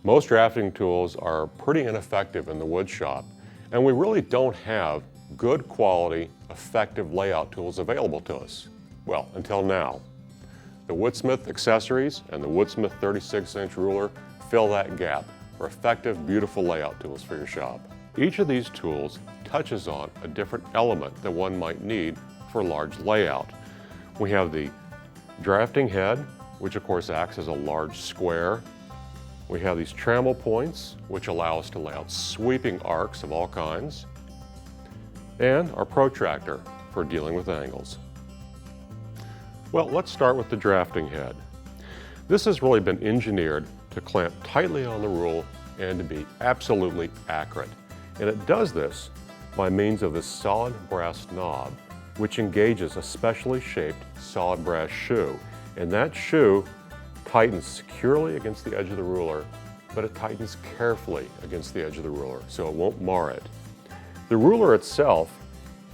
Most drafting tools are pretty ineffective in the wood shop, and we really don't have good quality, effective layout tools available to us. Well, until now. The Woodsmith accessories and the Woodsmith 36-inch ruler fill that gap for effective, beautiful layout tools for your shop. Each of these tools touches on a different element that one might need for a large layout. We have the drafting head, which of course acts as a large square. We have these trammel points, which allow us to lay out sweeping arcs of all kinds. And our protractor for dealing with angles. Well, let's start with the drafting head. This has really been engineered to clamp tightly on the rule and to be absolutely accurate. And it does this by means of this solid brass knob, which engages a specially shaped solid brass shoe. And that shoe tightens securely against the edge of the ruler, but it tightens carefully against the edge of the ruler, so it won't mar it. The ruler itself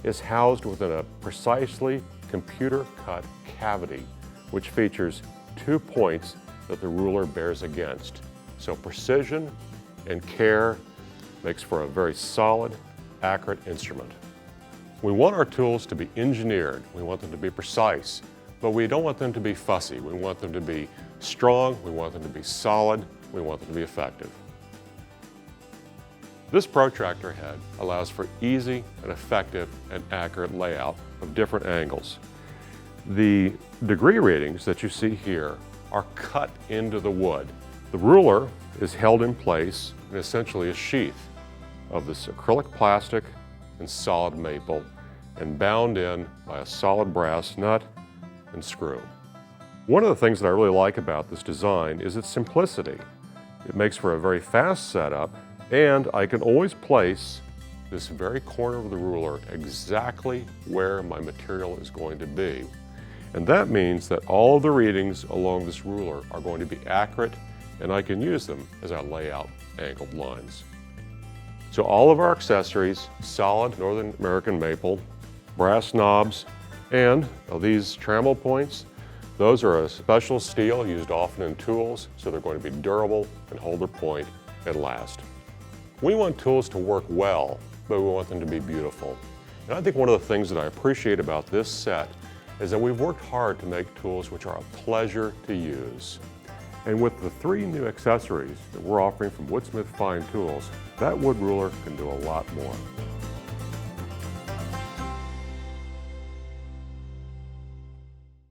is housed within a precisely computer-cut cavity, which features 2 points that the ruler bears against. So precision and care makes for a very solid, accurate instrument. We want our tools to be engineered. We want them to be precise, but we don't want them to be fussy. We want them to be strong, we want them to be solid, we want them to be effective. This protractor head allows for easy and effective and accurate layout of different angles. The degree readings that you see here are cut into the wood. The ruler is held in place in essentially a sheath of this acrylic plastic and solid maple and bound in by a solid brass nut and screw. One of the things that I really like about this design is its simplicity. It makes for a very fast setup, and I can always place this very corner of the ruler exactly where my material is going to be. And that means that all of the readings along this ruler are going to be accurate, and I can use them as I lay out angled lines. So all of our accessories, solid Northern American maple, brass knobs, and these trammel points, those are a special steel used often in tools, so they're going to be durable and hold their point and last. We want tools to work well, but we want them to be beautiful. And I think one of the things that I appreciate about this set is that we've worked hard to make tools which are a pleasure to use. And with the 3 new accessories that we're offering from Woodsmith Fine Tools, that wood ruler can do a lot more.